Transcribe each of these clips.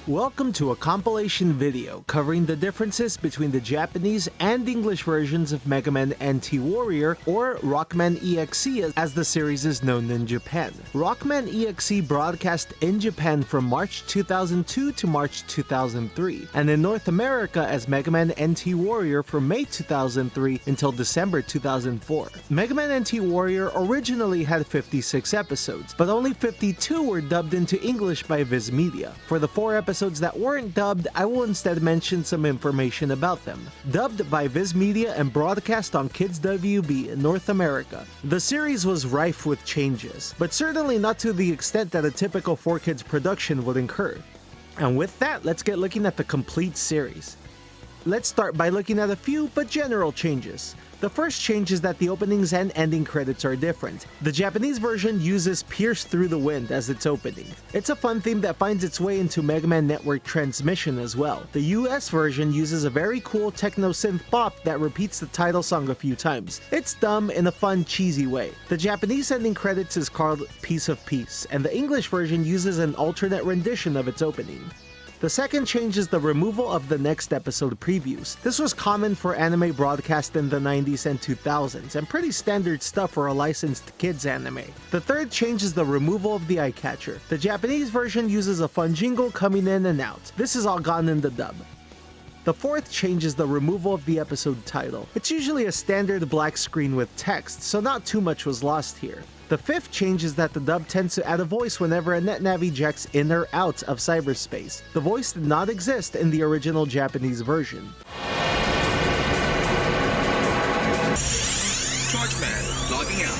Welcome to a compilation video covering the differences between the Japanese and English versions of Mega Man NT Warrior, or Rockman EXE as the series is known in Japan. Rockman EXE broadcast in Japan from March 2002 to March 2003, and in North America as Mega Man NT Warrior from May 2003 until December 2004. Mega Man NT Warrior originally had 56 episodes, but only 52 were dubbed into English by Viz Media. For the 4 episodes that weren't dubbed, I will instead mention some information about them. Dubbed by Viz Media and broadcast on Kids WB in North America, the series was rife with changes, but certainly not to the extent that a typical 4Kids production would incur. And with that, let's get looking at the complete series. Let's start by looking at a few but general changes. The first change is that the openings and ending credits are different. The Japanese version uses Pierce Through the Wind as its opening. It's a fun theme that finds its way into Mega Man Network Transmission as well. The US version uses a very cool techno-synth bop that repeats the title song a few times. It's dumb in a fun, cheesy way. The Japanese ending credits is called Piece of Peace, and the English version uses an alternate rendition of its opening. The second change is the removal of the next episode previews. This was common for anime broadcast in the 90s and 2000s, and pretty standard stuff for a licensed kids anime. The third change is the removal of the eye catcher. The Japanese version uses a fun jingle coming in and out. This is all gone in the dub. The fourth change is the removal of the episode title. It's usually a standard black screen with text, so not too much was lost here. The fifth change is that the dub tends to add a voice whenever a NetNav ejects in or out of cyberspace. The voice did not exist in the original Japanese version. Torchman, logging out.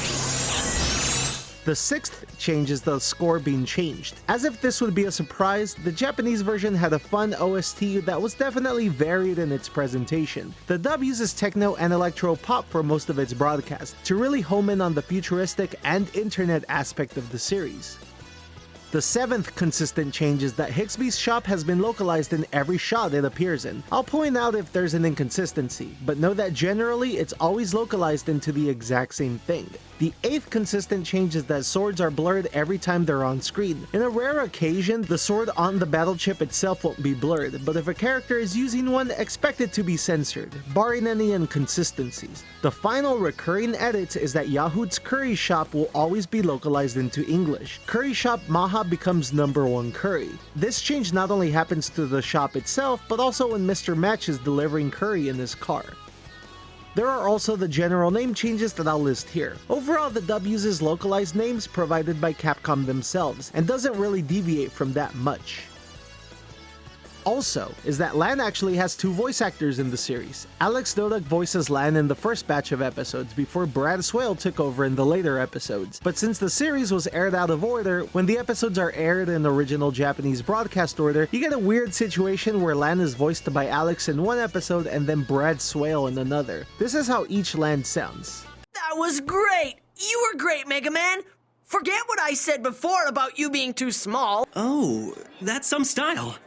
The sixth change is the score being changed. As if this would be a surprise, the Japanese version had a fun OST that was definitely varied in its presentation. The dub uses techno and electro pop for most of its broadcast, to really home in on the futuristic and internet aspect of the series. The seventh consistent change is that Higsby's shop has been localized in every shot it appears in. I'll point out if there's an inconsistency, but know that generally it's always localized into the exact same thing. The eighth consistent change is that swords are blurred every time they're on screen. In a rare occasion, the sword on the battle chip itself won't be blurred, but if a character is using one, expect it to be censored, barring any inconsistencies. The final recurring edit is that Yahoot's curry shop will always be localized into English. Curry shop Maha becomes #1 curry. This change not only happens to the shop itself, but also when Mr. Match is delivering curry in his car. There are also the general name changes that I'll list here. Overall, the dub uses localized names provided by Capcom themselves, and doesn't really deviate from that much. Also, is that Lan actually has 2 voice actors in the series. Alex Dodak voices Lan in the first batch of episodes before Brad Swale took over in the later episodes. But since the series was aired out of order, when the episodes are aired in original Japanese broadcast order, you get a weird situation where Lan is voiced by Alex in one episode and then Brad Swale in another. This is how each Lan sounds. That was great! You were great, Mega Man! Forget what I said before about you being too small. Oh, that's some style.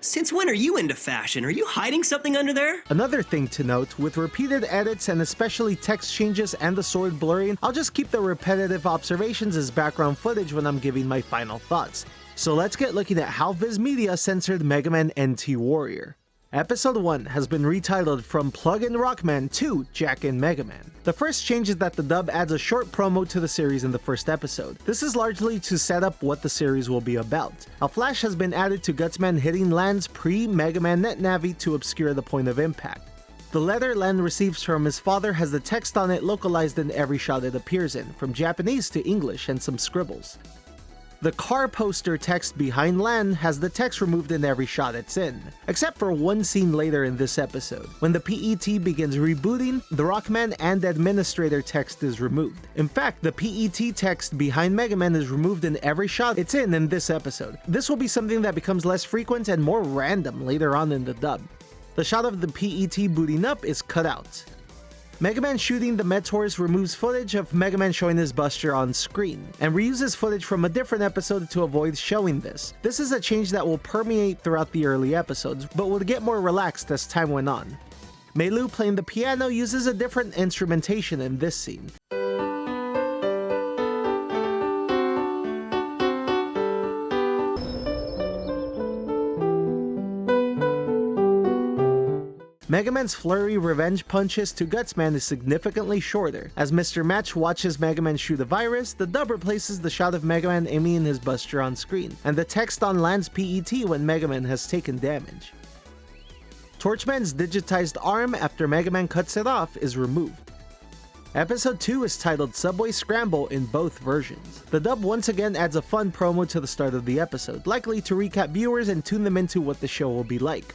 Since when are you into fashion? Are you hiding something under there? Another thing to note, with repeated edits and especially text changes and the sword blurring, I'll just keep the repetitive observations as background footage when I'm giving my final thoughts. So let's get looking at how Viz Media censored Mega Man NT Warrior. Episode 1 has been retitled from Plug-in Rockman to Jack-in Mega Man. The first change is that the dub adds a short promo to the series in the first episode. This is largely to set up what the series will be about. A flash has been added to Gutsman hitting Lan's pre-Mega Man NetNavi to obscure the point of impact. The letter Lan receives from his father has the text on it localized in every shot it appears in, from Japanese to English and some scribbles. The car poster text behind Lan has the text removed in every shot it's in, except for one scene later in this episode. When the PET begins rebooting, the Rockman and Administrator text is removed. In fact, the PET text behind Mega Man is removed in every shot it's in this episode. This will be something that becomes less frequent and more random later on in the dub. The shot of the PET booting up is cut out. Mega Man shooting the Meteors removes footage of Mega Man showing his Buster on screen, and reuses footage from a different episode to avoid showing this. This is a change that will permeate throughout the early episodes, but would get more relaxed as time went on. Meilu playing the piano uses a different instrumentation in this scene. Mega Man's flurry revenge punches to Gutsman is significantly shorter. As Mr. Match watches Mega Man shoot a virus, the dub replaces the shot of Mega Man aiming in his buster on screen, and the text on Land's PET when Mega Man has taken damage. Torchman's digitized arm after Mega Man cuts it off is removed. Episode 2 is titled Subway Scramble in both versions. The dub once again adds a fun promo to the start of the episode, likely to recap viewers and tune them into what the show will be like.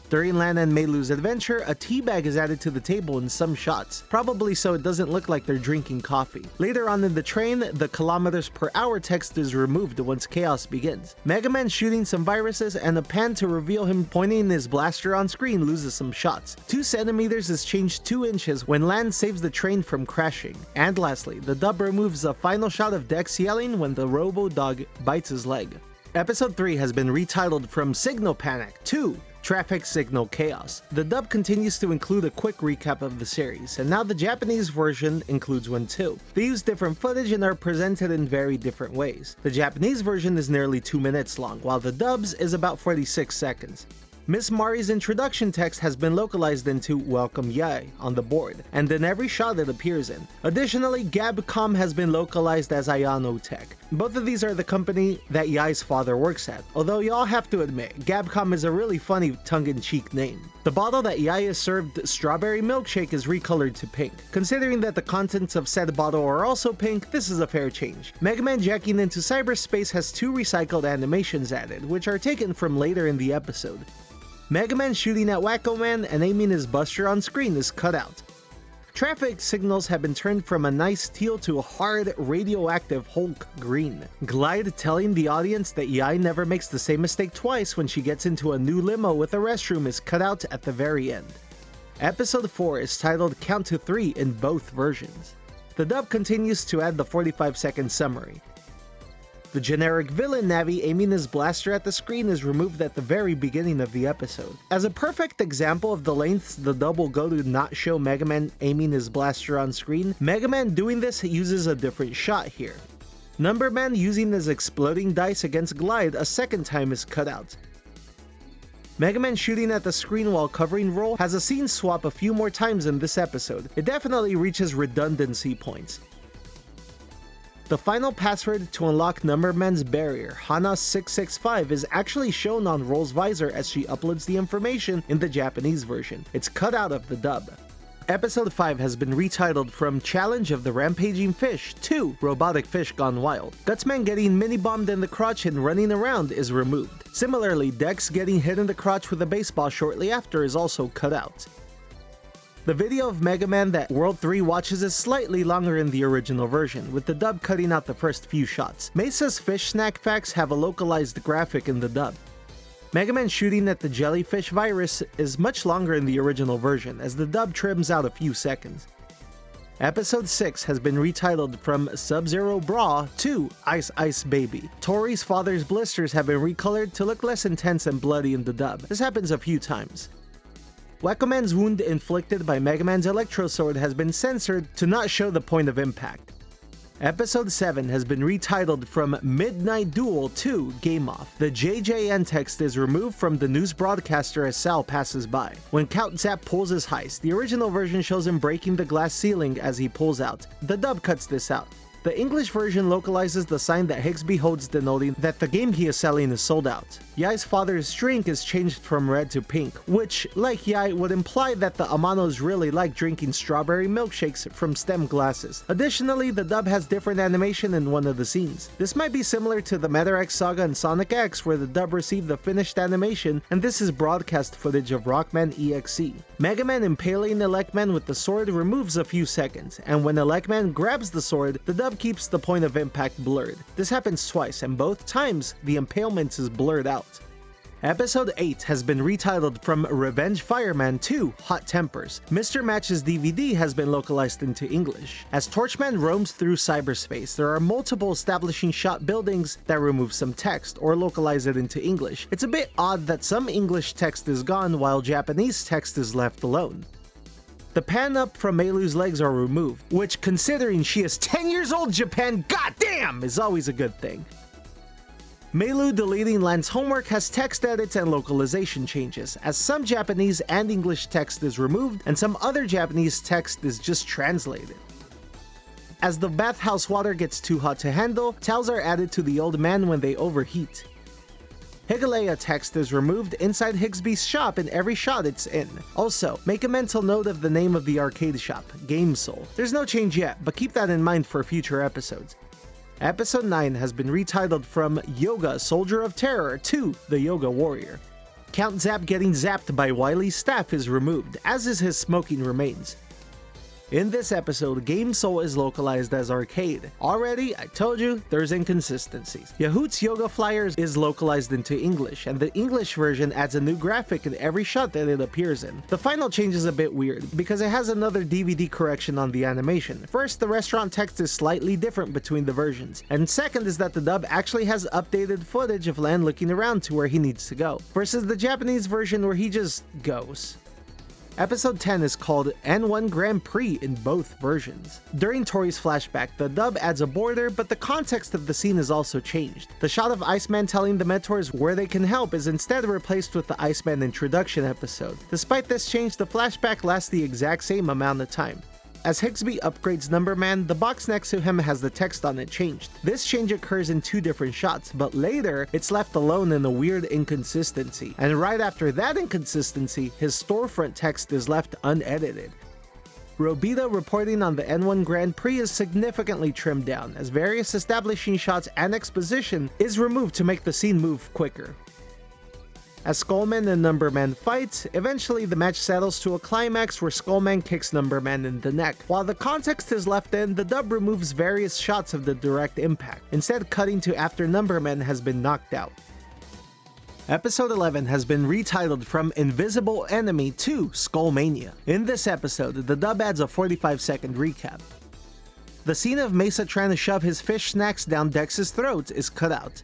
During Lan and Meilu's adventure, a tea bag is added to the table in some shots, probably so it doesn't look like they're drinking coffee. Later on in the train, the kilometers per hour text is removed once chaos begins. Mega Man shooting some viruses and a pan to reveal him pointing his blaster on screen loses some shots. 2 centimeters is changed 2 inches when Lan saves the train from crashing. And lastly, the dub removes a final shot of Dex yelling when the robo-dog bites his leg. Episode 3 has been retitled from Signal Panic to Traffic Signal Chaos. The dub continues to include a quick recap of the series, and now the Japanese version includes one too. They use different footage and are presented in very different ways. The Japanese version is nearly 2 minutes long, while the dub's is about 46 seconds. Miss Mari's introduction text has been localized into Welcome Yae on the board, and in every shot it appears in. Additionally, Gabcom has been localized as Ayano Tech. Both of these are the company that Yae's father works at, although y'all have to admit, Gabcom is a really funny tongue-in-cheek name. The bottle that Yae is served strawberry milkshake is recolored to pink. Considering that the contents of said bottle are also pink, this is a fair change. Mega Man jacking into cyberspace has 2 recycled animations added, which are taken from later in the episode. Mega Man shooting at Wacko Man and aiming his buster on screen is cut out. Traffic signals have been turned from a nice teal to a hard, radioactive Hulk green. Glide telling the audience that Yae never makes the same mistake twice when she gets into a new limo with a restroom is cut out at the very end. Episode 4 is titled Count to 3 in both versions. The dub continues to add the 45-second summary. The generic villain Navi aiming his blaster at the screen is removed at the very beginning of the episode. As a perfect example of the lengths the dub will go to not show Mega Man aiming his blaster on screen, Mega Man doing this uses a different shot here. Number Man using his exploding dice against Glide a second time is cut out. Mega Man shooting at the screen while covering roll has a scene swap a few more times in this episode. It definitely reaches redundancy points. The final password to unlock Number Man's barrier, Hana665, is actually shown on Roll's visor as she uploads the information in the Japanese version. It's cut out of the dub. Episode 5 has been retitled from Challenge of the Rampaging Fish to Robotic Fish Gone Wild. Gutsman getting mini-bombed in the crotch and running around is removed. Similarly, Dex getting hit in the crotch with a baseball shortly after is also cut out. The video of Mega Man that World 3 watches is slightly longer in the original version, with the dub cutting out the first few shots. Mesa's fish snack facts have a localized graphic in the dub. Mega Man shooting at the jellyfish virus is much longer in the original version, as the dub trims out a few seconds. Episode 6 has been retitled from Sub-Zero Bra to Ice Ice Baby. Tori's father's blisters have been recolored to look less intense and bloody in the dub. This happens a few times. Wacko Man's wound inflicted by Mega Man's Electro Sword has been censored to not show the point of impact. Episode 7 has been retitled from Midnight Duel to Game Off. The JJN text is removed from the news broadcaster as Sal passes by. When Count Zap pulls his heist, the original version shows him breaking the glass ceiling as he pulls out. The dub cuts this out. The English version localizes the sign that Higsby holds denoting that the game he is selling is sold out. Yae's father's drink is changed from red to pink, which, like Yae, would imply that the Amanos really like drinking strawberry milkshakes from stem glasses. Additionally, the dub has different animation in one of the scenes. This might be similar to the Metarex Saga and Sonic X, where the dub received the finished animation, and this is broadcast footage of Rockman EXE. Mega Man impaling Elecman with the sword removes a few seconds, and when Elecman grabs the sword, the dub keeps the point of impact blurred. This happens twice, and both times the impalement is blurred out. Episode 8 has been retitled from Revenge Fireman to Hot Tempers. Mr. Match's DVD has been localized into English. As Torchman roams through cyberspace, there are multiple establishing shot buildings that remove some text or localize it into English. It's a bit odd that some English text is gone while Japanese text is left alone. The pan up from Meilu's legs are removed, which, considering she is 10 years old Japan, goddamn, is always a good thing. Meilu deleting Lan's homework has text edits and localization changes, as some Japanese and English text is removed and some other Japanese text is just translated. As the bathhouse water gets too hot to handle, towels are added to the old man when they overheat. Higalea text is removed inside Higsby's shop in every shot it's in. Also, make a mental note of the name of the arcade shop, Game Soul. There's no change yet, but keep that in mind for future episodes. Episode 9 has been retitled from Yoga Soldier of Terror to The Yoga Warrior. Count Zap getting zapped by Wily's staff is removed, as is his smoking remains. In this episode, Game Soul is localized as arcade. Already, I told you, there's inconsistencies. Yahoot's Yoga Flyers is localized into English, and the English version adds a new graphic in every shot that it appears in. The final change is a bit weird, because it has another DVD correction on the animation. First, the restaurant text is slightly different between the versions, and second is that the dub actually has updated footage of Lan looking around to where he needs to go, versus the Japanese version where he just goes. Episode 10 is called N1 Grand Prix in both versions. During Tori's flashback, the dub adds a border, but the context of the scene is also changed. The shot of Iceman telling the mentors where they can help is instead replaced with the Iceman introduction episode. Despite this change, the flashback lasts the exact same amount of time. As Higsby upgrades Numberman, the box next to him has the text on it changed. This change occurs in two different shots, but later, it's left alone in a weird inconsistency. And right after that inconsistency, his storefront text is left unedited. Robita reporting on the N1 Grand Prix is significantly trimmed down, as various establishing shots and exposition is removed to make the scene move quicker. As Skullman and Numberman fight, eventually the match settles to a climax where Skullman kicks Numberman in the neck. While the context is left in, the dub removes various shots of the direct impact, instead cutting to after Numberman has been knocked out. Episode 11 has been retitled from Invisible Enemy to Skullmania. In this episode, the dub adds a 45-second recap. The scene of Mesa trying to shove his fish snacks down Dex's throat is cut out.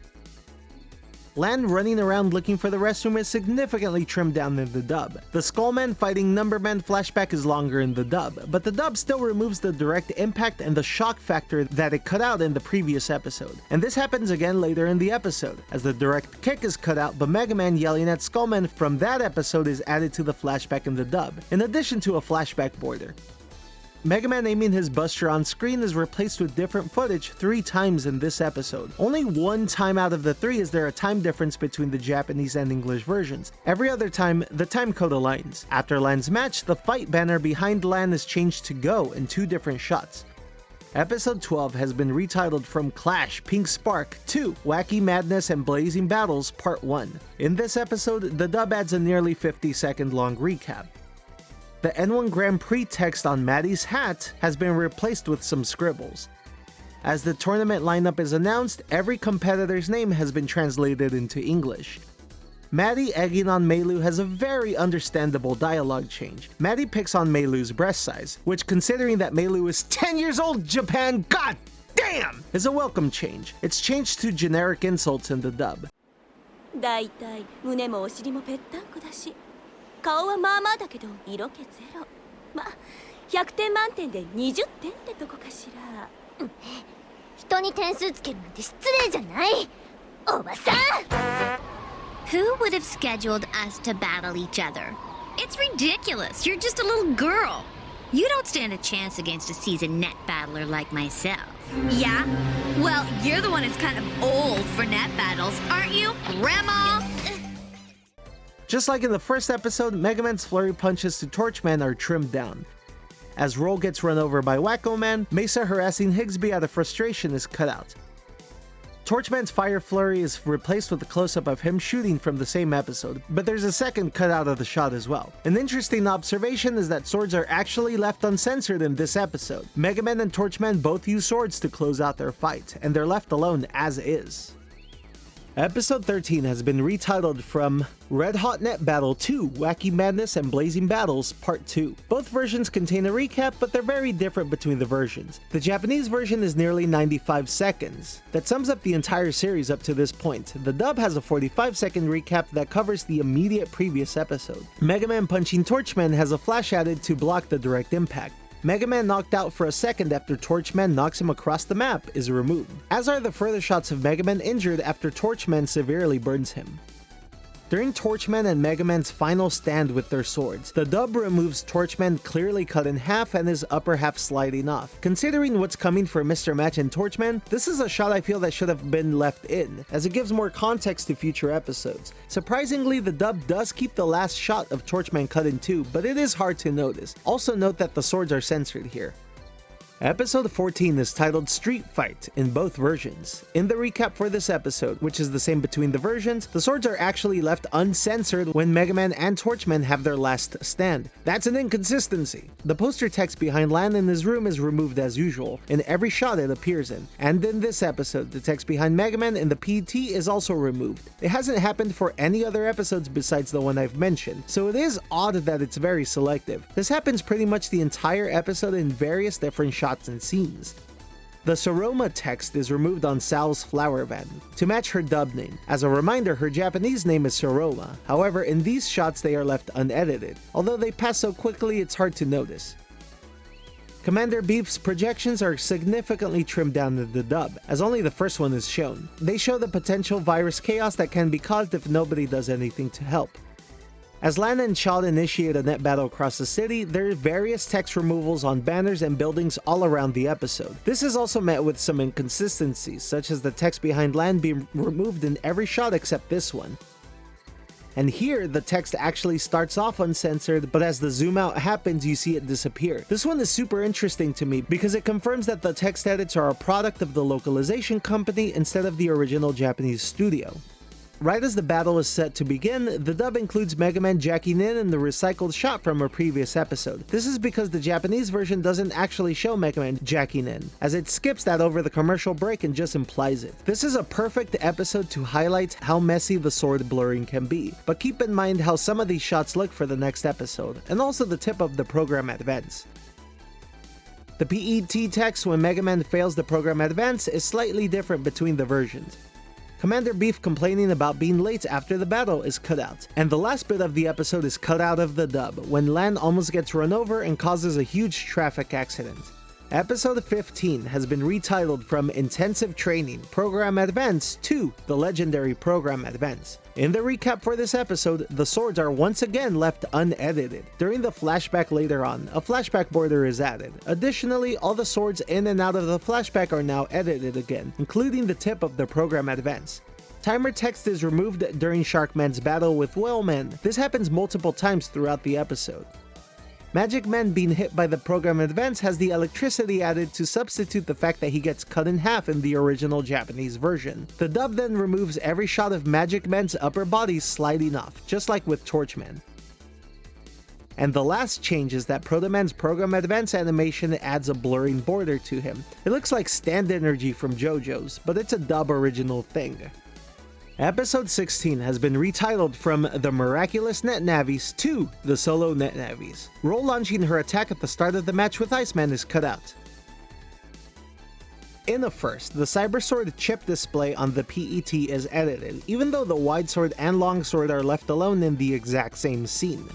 Lan running around looking for the restroom is significantly trimmed down in the dub. The Skullman fighting Numberman flashback is longer in the dub, but the dub still removes the direct impact and the shock factor that it cut out in the previous episode. And this happens again later in the episode, as the direct kick is cut out, but Mega Man yelling at Skullman from that episode is added to the flashback in the dub, in addition to a flashback border. Mega Man aiming his buster on screen is replaced with different footage 3 times in this episode. Only 1 time out of the 3 is there a time difference between the Japanese and English versions. Every other time, the time code aligns. After Lan's match, the fight banner behind Lan is changed to Go in 2 different shots. Episode 12 has been retitled from Clash Pink Spark to Wacky Madness and Blazing Battles Part 1. In this episode, the dub adds a nearly 50-second long recap. The N1 Grand Prix text on Maddie's hat has been replaced with some scribbles. As the tournament lineup is announced, every competitor's name has been translated into English. Maddie egging on Meilu has a very understandable dialogue change. Maddie picks on Meilu's breast size, which, considering that Meilu is 10 years old, Japan, god damn, is a welcome change. It's changed to generic insults in the dub. だいたい胸もお尻もぺったんこだし顔はまあまあだけど色気ゼロまあ100点満点で20点ってとこかしら人に点数つけるなんて失礼じゃないおばさん Who would have scheduled us to battle each other? It's ridiculous. You're just a little girl. You don't stand a chance against a seasoned net battler like myself. Yeah? Well, you're the one who's kind of old for net battles, aren't you, Grandma? Just like in the first episode, Mega Man's flurry punches to Torchman are trimmed down. As Roll gets run over by Wacko Man, Mesa harassing Higsby out of frustration is cut out. Torchman's fire flurry is replaced with a close-up of him shooting from the same episode, but there's a second cut out of the shot as well. An interesting observation is that swords are actually left uncensored in this episode. Mega Man and Torchman both use swords to close out their fight, and they're left alone as is. Episode 13 has been retitled from Red Hot Net Battle 2, Wacky Madness and Blazing Battles Part 2. Both versions contain a recap, but they're very different between the versions. The Japanese version is nearly 95 seconds. That sums up the entire series up to this point. The dub has a 45-second recap that covers the immediate previous episode. Mega Man punching Torchman has a flash added to block the direct impact. Mega Man knocked out for a second after Torchman knocks him across the map is removed, as are the further shots of Mega Man injured after Torchman severely burns him. During Torchman and Mega Man's final stand with their swords, the dub removes Torchman clearly cut in half and his upper half sliding off. Considering what's coming for Mr. Match and Torchman, this is a shot I feel that should have been left in, as it gives more context to future episodes. Surprisingly, the dub does keep the last shot of Torchman cut in two, but it is hard to notice. Also note that the swords are censored here. Episode 14 is titled Street Fight in both versions. In the recap for this episode, which is the same between the versions, the swords are actually left uncensored when Mega Man and Torchman have their last stand. That's an inconsistency. The poster text behind Lan in his room is removed as usual, in every shot it appears in. And in this episode, the text behind Mega Man in the PT is also removed. It hasn't happened for any other episodes besides the one I've mentioned, so it is odd that it's very selective. This happens pretty much the entire episode in various different shots and scenes. The Soroma text is removed on Sal's flower van to match her dub name. As a reminder, her Japanese name is Soroma. However, in these shots they are left unedited, although they pass so quickly it's hard to notice. Commander Beef's projections are significantly trimmed down in the dub, as only the first one is shown. They show the potential virus chaos that can be caused if nobody does anything to help. As Lan and Chad initiate a net battle across the city, there are various text removals on banners and buildings all around the episode. This is also met with some inconsistencies, such as the text behind Lan being removed in every shot except this one. And here, the text actually starts off uncensored, but as the zoom out happens, you see it disappear. This one is super interesting to me because it confirms that the text edits are a product of the localization company instead of the original Japanese studio. Right as the battle is set to begin, the dub includes Mega Man jacking in the recycled shot from a previous episode. This is because the Japanese version doesn't actually show Mega Man jacking in, as it skips that over the commercial break and just implies it. This is a perfect episode to highlight how messy the sword blurring can be, but keep in mind how some of these shots look for the next episode, and also the tip of the program advance. The PET text when Mega Man fails the program advance is slightly different between the versions. Commander Beef complaining about being late after the battle is cut out, and the last bit of the episode is cut out of the dub when Lan almost gets run over and causes a huge traffic accident. Episode 15 has been retitled from Intensive Training Program Advance to The Legendary Program Advance. In the recap for this episode, the swords are once again left unedited. During the flashback later on, a flashback border is added. Additionally, all the swords in and out of the flashback are now edited again, including the tip of the program advance. Timer text is removed during Sharkman's battle with Whaleman. This happens multiple times throughout the episode. Magic Man being hit by the program advance has the electricity added to substitute the fact that he gets cut in half in the original Japanese version. The dub then removes every shot of Magic Man's upper body sliding off, just like with Torchman. And the last change is that Proto Man's program advance animation adds a blurring border to him. It looks like Stand Energy from JoJo's, but it's a dub original thing. Episode 16 has been retitled from The Miraculous Net Navis to The Solo Net Navis. Roll launching her attack at the start of the match with Iceman is cut out. In the first, the Cyber Sword chip display on the PET is edited, even though the Wide Sword and Long Sword are left alone in the exact same scene.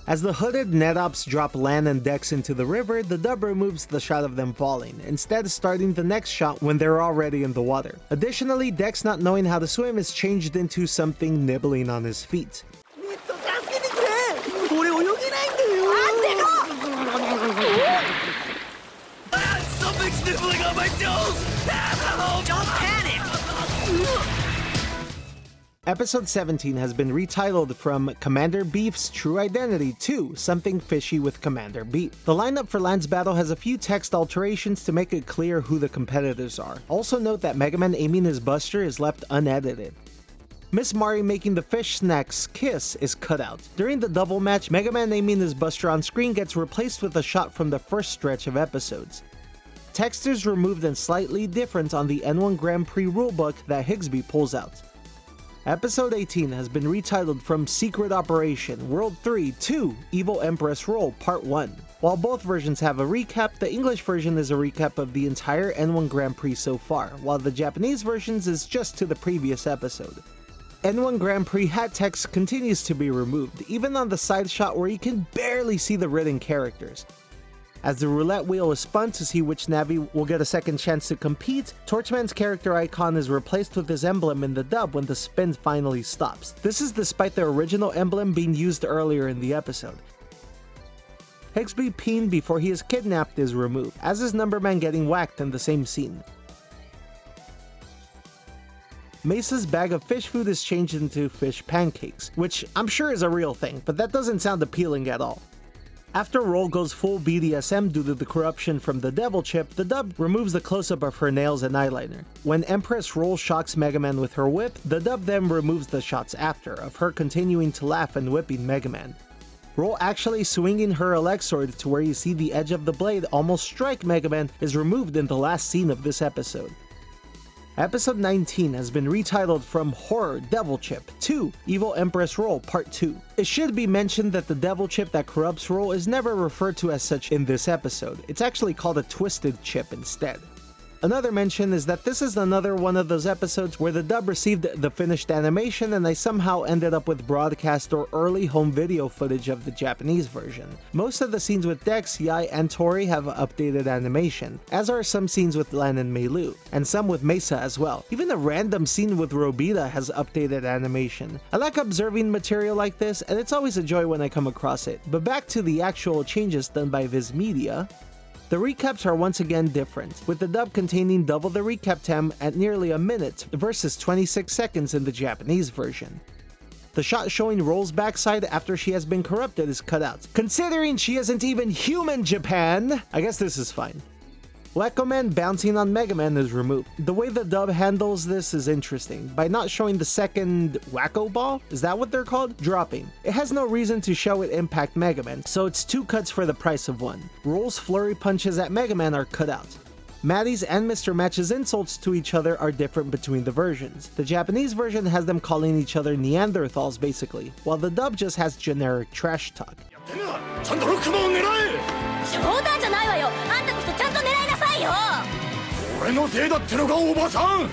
As the hooded NetOps drop Lan and Dex into the river, the dub removes the shot of them falling, instead starting the next shot when they're already in the water. Additionally, Dex not knowing how to swim is changed into something nibbling on his feet. Something's nibbling on my toes! Don't panic! Episode 17 has been retitled from Commander Beef's True Identity to Something Fishy with Commander Beef. The lineup for Lan's battle has a few text alterations to make it clear who the competitors are. Also note that Mega Man aiming his buster is left unedited. Miss Mari making the fish snacks kiss is cut out. During the double match, Mega Man aiming his buster on screen gets replaced with a shot from the first stretch of episodes. Text is removed and slightly different on the N1 Grand Prix rulebook that Higsby pulls out. Episode 18 has been retitled from Secret Operation World 3 to Evil Empress Roll Part 1. While both versions have a recap, the English version is a recap of the entire N1 Grand Prix so far, while the Japanese versions is just to the previous episode. N1 Grand Prix hat text continues to be removed, even on the side shot where you can barely see the written characters. As the roulette wheel is spun to see which Navi will get a second chance to compete, Torchman's character icon is replaced with his emblem in the dub when the spin finally stops. This is despite the original emblem being used earlier in the episode. Higsby peen before he is kidnapped is removed, as is Numberman getting whacked in the same scene. Mesa's bag of fish food is changed into fish pancakes, which I'm sure is a real thing, but that doesn't sound appealing at all. After Roll goes full BDSM due to the corruption from the devil chip, the dub removes the close-up of her nails and eyeliner. When Empress Roll shocks Mega Man with her whip, the dub then removes the shots after, of her continuing to laugh and whipping Mega Man. Roll actually swinging her Elexord to where you see the edge of the blade almost strike Mega Man is removed in the last scene of this episode. Episode 19 has been retitled from Horror Devil Chip to Evil Empress Roll Part 2. It should be mentioned that the devil chip that corrupts Roll is never referred to as such in this episode. It's actually called a twisted chip instead. Another mention is that this is another one of those episodes where the dub received the finished animation and I somehow ended up with broadcast or early home video footage of the Japanese version. Most of the scenes with Dex, Yai, and Tori have updated animation, as are some scenes with Len and Meilu, and some with Mesa as well. Even a random scene with Robita has updated animation. I like observing material like this, and it's always a joy when I come across it. But back to the actual changes done by Viz Media. The recaps are once again different, with the dub containing double the recap time at nearly a minute versus 26 seconds in the Japanese version. The shot showing Roll's backside after she has been corrupted is cut out. Considering she isn't even human, Japan! I guess this is fine. Wacko Man bouncing on Mega Man is removed. The way the dub handles this is interesting, by not showing the second Wacko Ball, is that what they're called? Dropping. It has no reason to show it impact Mega Man, so it's 2 cuts for the price of 1. Roll's flurry punches at Mega Man are cut out. Maddie's and Mr. Match's insults to each other are different between the versions. The Japanese version has them calling each other Neanderthals basically, while the dub just has generic trash talk. 冗談じゃないわよ。あんたこそちゃんと狙いなさいよ。俺のせいだってのか、おばさん。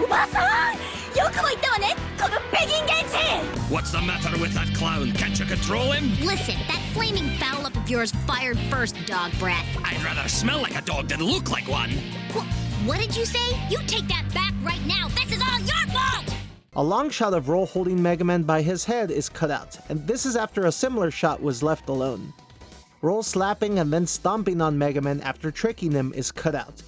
おばさん、よくも言ったわね、このペギン原人。 What's the matter with that clown? Can't you control him? Listen, that flaming foul up of yours fired first, dog breath. I'd rather smell like a dog than look like one. What did you say? You take that back right now. This is all your fault! A long shot of Roll holding Mega Man by his head is cut out, and this is after a similar shot was left alone. Roll slapping and then stomping on Mega Man after tricking him is cut out.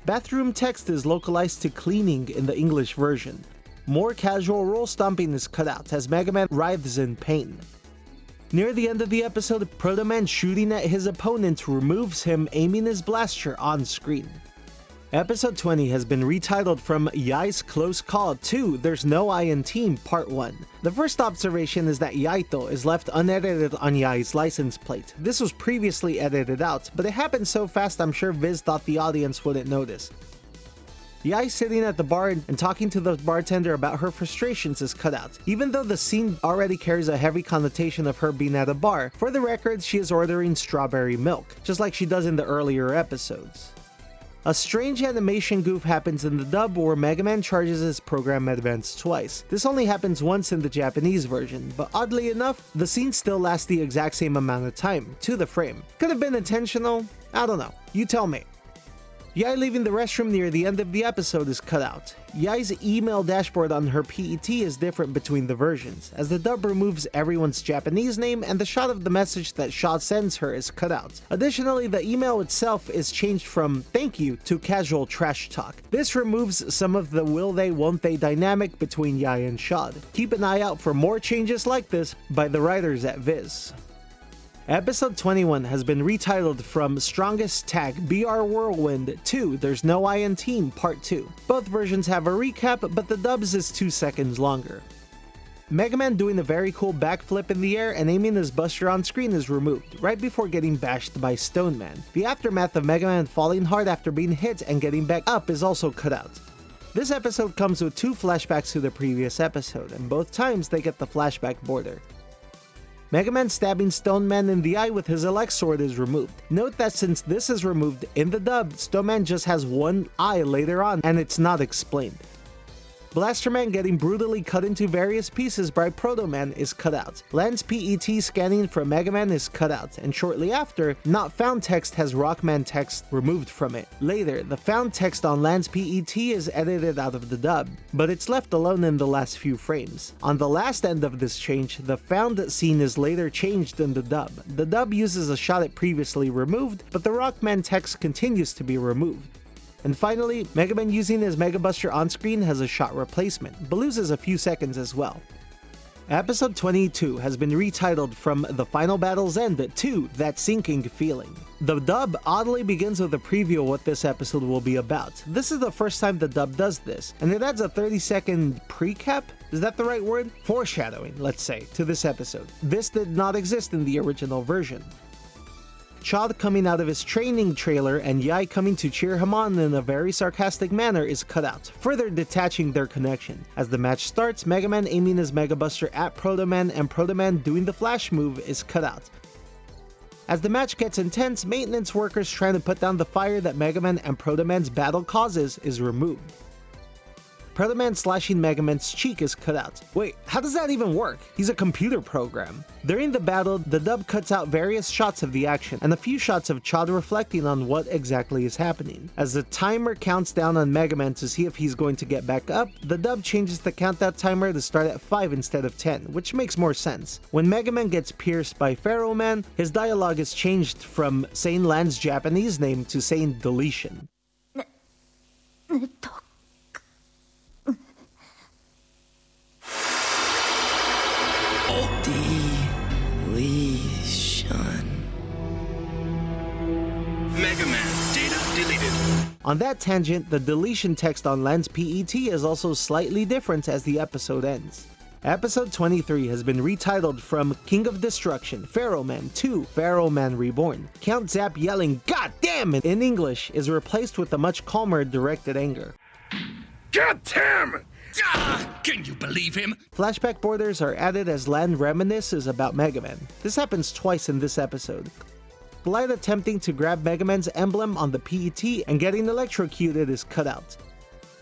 Bathroom text is localized to cleaning in the English version. More casual Roll stomping is cut out as Mega Man writhes in pain. Near the end of the episode, Proto Man shooting at his opponent removes him aiming his blaster on screen. Episode 20 has been retitled from Yai's Close Call to There's No I in Team Part 1. The first observation is that Yaito is left unedited on Yai's license plate. This was previously edited out, but it happened so fast I'm sure Viz thought the audience wouldn't notice. Yai sitting at the bar and talking to the bartender about her frustrations is cut out. Even though the scene already carries a heavy connotation of her being at a bar, for the record she is ordering strawberry milk, just like she does in the earlier episodes. A strange animation goof happens in the dub where Mega Man charges his program advance twice. This only happens once in the Japanese version, but oddly enough, the scene still lasts the exact same amount of time, to the frame. Could have been intentional? I don't know. You tell me. Yai leaving the restroom near the end of the episode is cut out. Yai's email dashboard on her PET is different between the versions, as the dub removes everyone's Japanese name and the shot of the message that Shaw sends her is cut out. Additionally, the email itself is changed from thank you to casual trash talk. This removes some of the will they won't they dynamic between Yai and Shad. Keep an eye out for more changes like this by the writers at Viz. Episode 21 has been retitled from Strongest Tag BR Whirlwind to There's No I in Team Part 2. Both versions have a recap, but the dubs is 2 seconds longer. Mega Man doing a very cool backflip in the air and aiming his buster on screen is removed, right before getting bashed by Stone Man. The aftermath of Mega Man falling hard after being hit and getting back up is also cut out. This episode comes with 2 flashbacks to the previous episode, and both times they get the flashback border. Mega Man stabbing Stone Man in the eye with his Elexord is removed. Note that since this is removed, in the dub, Stone Man just has one eye later on and it's not explained. Blasterman getting brutally cut into various pieces by Proto Man is cut out. Lan's PET scanning from Mega Man is cut out, and shortly after, Not Found text has Rockman text removed from it. Later, the found text on Lan's PET is edited out of the dub, but it's left alone in the last few frames. On the last end of this change, the found scene is later changed in the dub. The dub uses a shot it previously removed, but the Rockman text continues to be removed. And finally, Mega Man using his Mega Buster on screen has a shot replacement, but loses a few seconds as well. Episode 22 has been retitled from The Final Battle's End to That Sinking Feeling. The dub oddly begins with a preview of what this episode will be about. This is the first time the dub does this, and it adds a 30-second pre-cap? Is that the right word? Foreshadowing, let's say, to this episode. This did not exist in the original version. Chad coming out of his training trailer and Yai coming to cheer him on in a very sarcastic manner is cut out, further detaching their connection. As the match starts, Mega Man aiming his Mega Buster at Proto Man and Proto Man doing the flash move is cut out. As the match gets intense, maintenance workers trying to put down the fire that Mega Man and Proto Man's battle causes is removed. Proto Man slashing Mega Man's cheek is cut out. Wait, how does that even work? He's a computer program. During the battle, the dub cuts out various shots of the action, and a few shots of Chad reflecting on what exactly is happening. As the timer counts down on Mega Man to see if he's going to get back up, the dub changes the countdown timer to start at 5 instead of 10, which makes more sense. When Mega Man gets pierced by Pharaoh Man, his dialogue is changed from saying Lan's Japanese name to saying deletion. Mega Man, data deleted. On that tangent, the deletion text on Lan's PET is also slightly different as the episode ends. Episode 23 has been retitled from King of Destruction, Pharaoh Man to Pharaoh Man Reborn. Count Zap yelling "God damn it" in English is replaced with a much calmer directed anger. Get him! Ah, can you believe him? Flashback borders are added as Lan reminisces about Mega Man. This happens twice in this episode. Light attempting to grab Mega Man's emblem on the PET and getting electrocuted is cut out.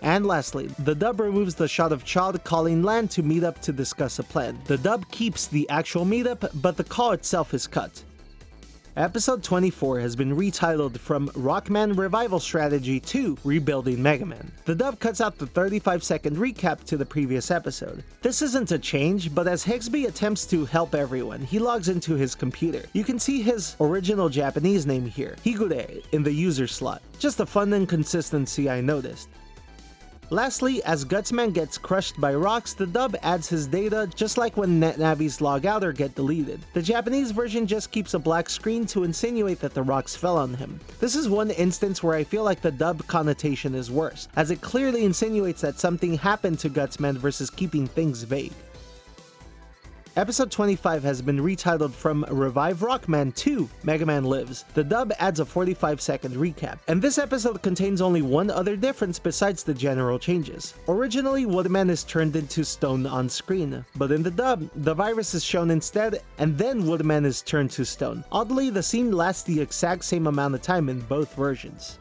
And lastly, the dub removes the shot of Chad calling Lan to meet up to discuss a plan. The dub keeps the actual meetup, but the call itself is cut. Episode 24 has been retitled from Rockman Revival Strategy to Rebuilding Mega Man. The dub cuts out the 35-second recap to the previous episode. This isn't a change, but as Higsby attempts to help everyone, he logs into his computer. You can see his original Japanese name here, Higure, in the user slot. Just a fun inconsistency I noticed. Lastly, as Gutsman gets crushed by rocks, the dub adds his data just like when NetNavis log out or get deleted. The Japanese version just keeps a black screen to insinuate that the rocks fell on him. This is one instance where I feel like the dub connotation is worse, as it clearly insinuates that something happened to Gutsman versus keeping things vague. Episode 25 has been retitled from Revive Rockman to Mega Man Lives. The dub adds a 45-second recap, and this episode contains only one other difference besides the general changes. Originally, Woodman is turned into stone on screen, but in the dub, the virus is shown instead, and then Woodman is turned to stone. Oddly, the scene lasts the exact same amount of time in both versions.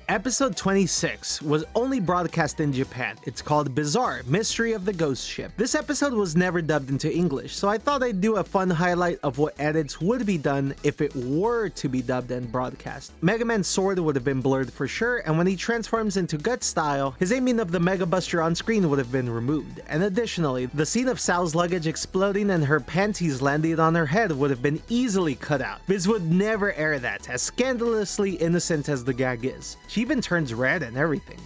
Episode 26 was only broadcast in Japan. It's called Bizarre Mystery of the Ghost Ship. This episode was never dubbed into English, so I thought I'd do a fun highlight of what edits would be done if it were to be dubbed and broadcast. Mega Man's sword would have been blurred for sure, and when he transforms into Gut Style, his aiming of the Mega Buster on screen would have been removed. And additionally, the scene of Sal's luggage exploding and her panties landing on her head would have been easily cut out. Biz would never air that, as scandalously innocent as the gag is. She even turns red and everything.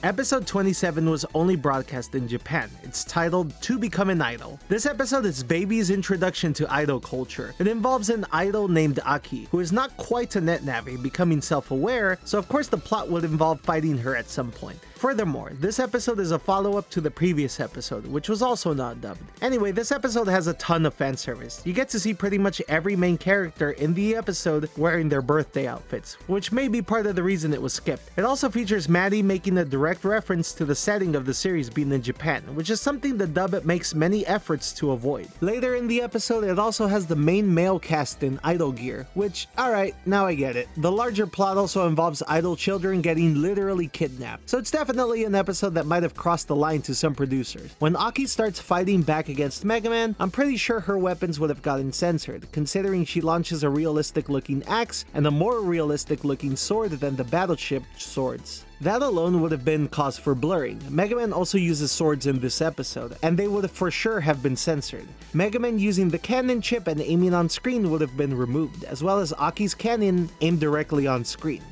Episode 27 was only broadcast in Japan. It's titled To Become an Idol. This episode is Baby's introduction to idol culture. It involves an idol named Aki, who is not quite a NetNavi, becoming self-aware, so of course the plot would involve fighting her at some point. Furthermore, this episode is a follow-up to the previous episode, which was also not dubbed. Anyway, this episode has a ton of fan service. You get to see pretty much every main character in the episode wearing their birthday outfits, which may be part of the reason it was skipped. It also features Maddie making a direct direct reference to the setting of the series being in Japan, which is something the dub makes many efforts to avoid. Later in the episode, it also has the main male cast in idol gear, which, alright, now I get it. The larger plot also involves idol children getting literally kidnapped, so it's definitely an episode that might have crossed the line to some producers. When Aki starts fighting back against Mega Man, I'm pretty sure her weapons would have gotten censored, considering she launches a realistic looking axe and a more realistic looking sword than the battleship swords. That alone would have been cause for blurring. Mega Man also uses swords in this episode, and they would for sure have been censored. Mega Man using the cannon chip and aiming on screen would have been removed, as well as Aki's cannon aimed directly on screen.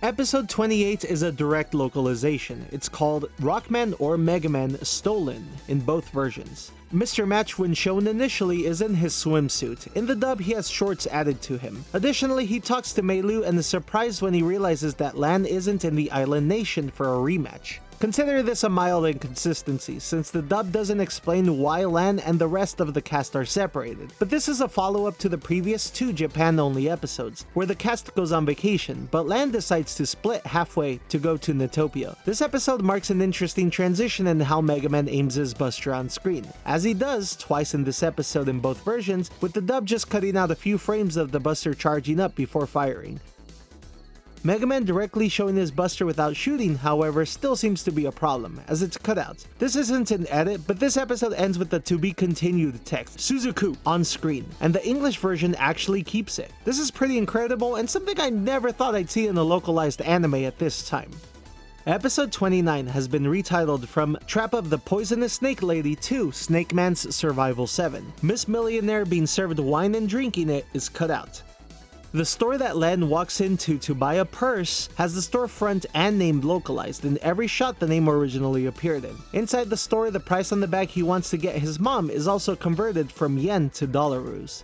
Episode 28 is a direct localization. It's called Rockman or Mega Man Stolen in both versions. Mr. Match, when shown initially, is in his swimsuit. In the dub, he has shorts added to him. Additionally, he talks to Meilu and is surprised when he realizes that Lan isn't in the island nation for a rematch. Consider this a mild inconsistency, since the dub doesn't explain why Lan and the rest of the cast are separated, but this is a follow-up to the previous 2 Japan-only episodes, where the cast goes on vacation, but Lan decides to split halfway to go to Netopia. This episode marks an interesting transition in how Mega Man aims his buster on screen, as he does twice in this episode in both versions, with the dub just cutting out a few frames of the buster charging up before firing. Mega Man directly showing his buster without shooting, however, still seems to be a problem, as it's cut out. This isn't an edit, but this episode ends with the to be continued text, Suzuku, on screen, and the English version actually keeps it. This is pretty incredible and something I never thought I'd see in a localized anime at this time. Episode 29 has been retitled from Trap of the Poisonous Snake Lady to Snake Man's Survival 7. Miss Millionaire being served wine and drinking it is cut out. The store that Len walks into to buy a purse has the storefront and name localized in every shot the name originally appeared in. Inside the store, the price on the bag he wants to get his mom is also converted from yen to dollaroos.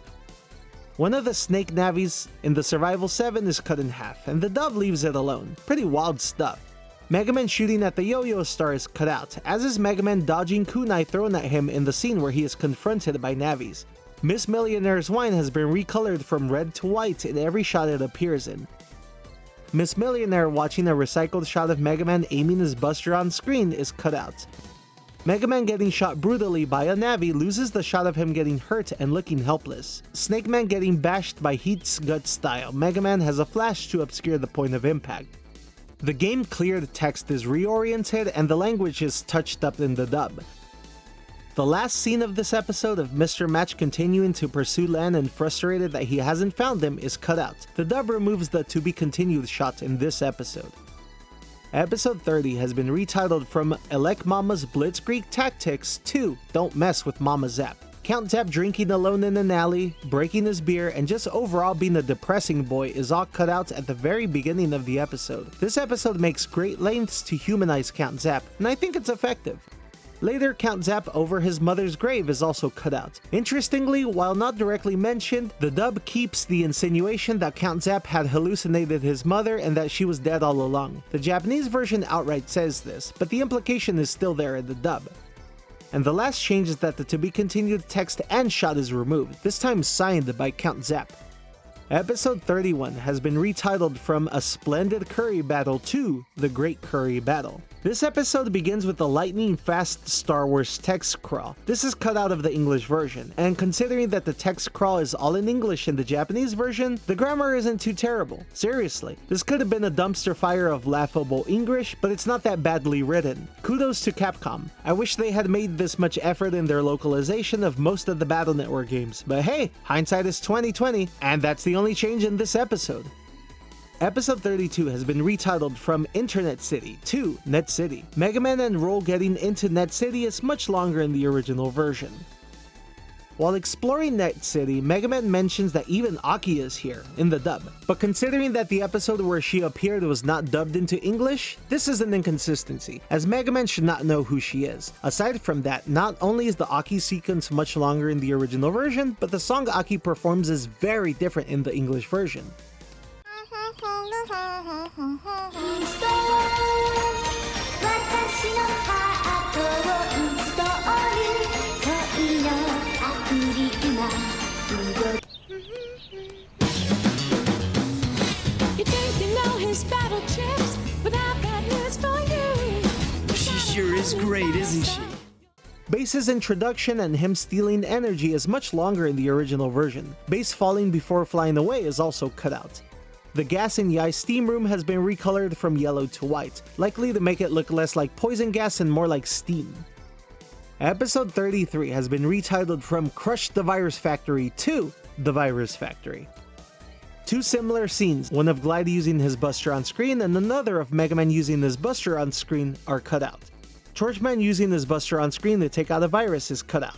One of the snake navies in the Survival 7 is cut in half, and the dub leaves it alone. Pretty wild stuff. Mega Man shooting at the yo-yo star is cut out, as is Mega Man dodging kunai thrown at him in the scene where he is confronted by navies. Miss Millionaire's wine has been recolored from red to white in every shot it appears in. Miss Millionaire watching a recycled shot of Mega Man aiming his buster on screen is cut out. Mega Man getting shot brutally by a Navi loses the shot of him getting hurt and looking helpless. Snake Man getting bashed by Heat's gut style. Mega Man has a flash to obscure the point of impact. The game cleared text is reoriented and the language is touched up in the dub. The last scene of this episode of Mr. Match continuing to pursue Lan and frustrated that he hasn't found him is cut out. The dub removes the to be continued shot in this episode. Episode 30 has been retitled from Elect Mama's Blitzkrieg Tactics to Don't Mess with Mama Zap. Count Zap drinking alone in an alley, breaking his beer, and just overall being a depressing boy is all cut out at the very beginning of the episode. This episode makes great lengths to humanize Count Zap, and I think it's effective. Later, Count Zap over his mother's grave is also cut out. Interestingly, while not directly mentioned, the dub keeps the insinuation that Count Zap had hallucinated his mother and that she was dead all along. The Japanese version outright says this, but the implication is still there in the dub. And the last change is that the to be continued text and shot is removed, this time signed by Count Zap. Episode 31 has been retitled from A Splendid Curry Battle to The Great Curry Battle. This episode begins with a lightning-fast Star Wars text crawl. This is cut out of the English version, and considering that the text crawl is all in English in the Japanese version, the grammar isn't too terrible. Seriously, this could have been a dumpster fire of laughable English, but it's not that badly written. Kudos to Capcom. I wish they had made this much effort in their localization of most of the Battle Network games, but hey, hindsight is 20/20, and that's the only change in this episode. Episode 32 has been retitled from Internet City to Net City. Mega Man and Roll getting into Net City is much longer in the original version. While exploring Net City, Mega Man mentions that even Aki is here, in the dub. But considering that the episode where she appeared was not dubbed into English, this is an inconsistency, as Mega Man should not know who she is. Aside from that, not only is the Aki sequence much longer in the original version, but the song Aki performs is very different in the English version. You think you know his battle chips, but I've got news for you. sure is great, isn't she? Base's introduction and him stealing energy is much longer in the original version. Base falling before flying away is also cut out. The gas in Yai's steam room has been recolored from yellow to white, likely to make it look less like poison gas and more like steam. Episode 33 has been retitled from Crush the Virus Factory to The Virus Factory. Two similar scenes, one of Glide using his buster on screen and another of Mega Man using his buster on screen, are cut out. Torchman using his buster on screen to take out a virus is cut out.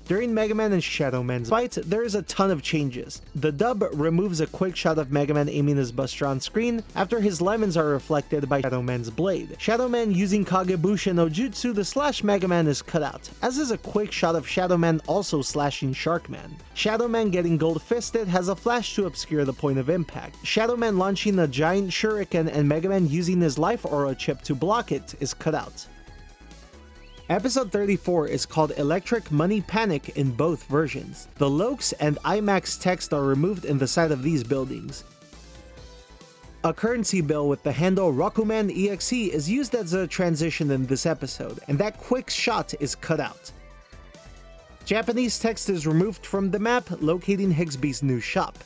During Mega Man and Shadow Man's fight, there is a ton of changes. The dub removes a quick shot of Mega Man aiming his buster on screen after his lemons are reflected by Shadow Man's blade. Shadow Man using Kagebusha no Jutsu to slash Mega Man is cut out, as is a quick shot of Shadow Man also slashing Shark Man. Shadow Man getting gold fisted has a flash to obscure the point of impact. Shadow Man launching a giant shuriken and Mega Man using his life aura chip to block it is cut out. Episode 34 is called Electric Money Panic in both versions. The Lokes and IMAX text are removed in the side of these buildings. A currency bill with the handle Rockman EXE is used as a transition in this episode, and that quick shot is cut out. Japanese text is removed from the map, locating Higsby's new shop.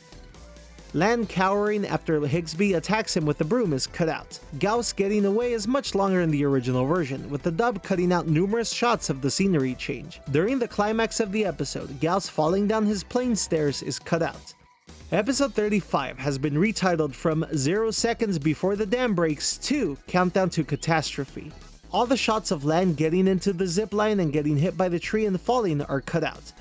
Lan cowering after Higsby attacks him with a broom is cut out. Gauss getting away is much longer in the original version, with the dub cutting out numerous shots of the scenery change. During the climax of the episode, Gauss falling down his plane stairs is cut out. Episode 35 has been retitled from 0 seconds before the dam breaks to Countdown to Catastrophe. All the shots of Lan getting into the zipline and getting hit by the tree and falling are cut out.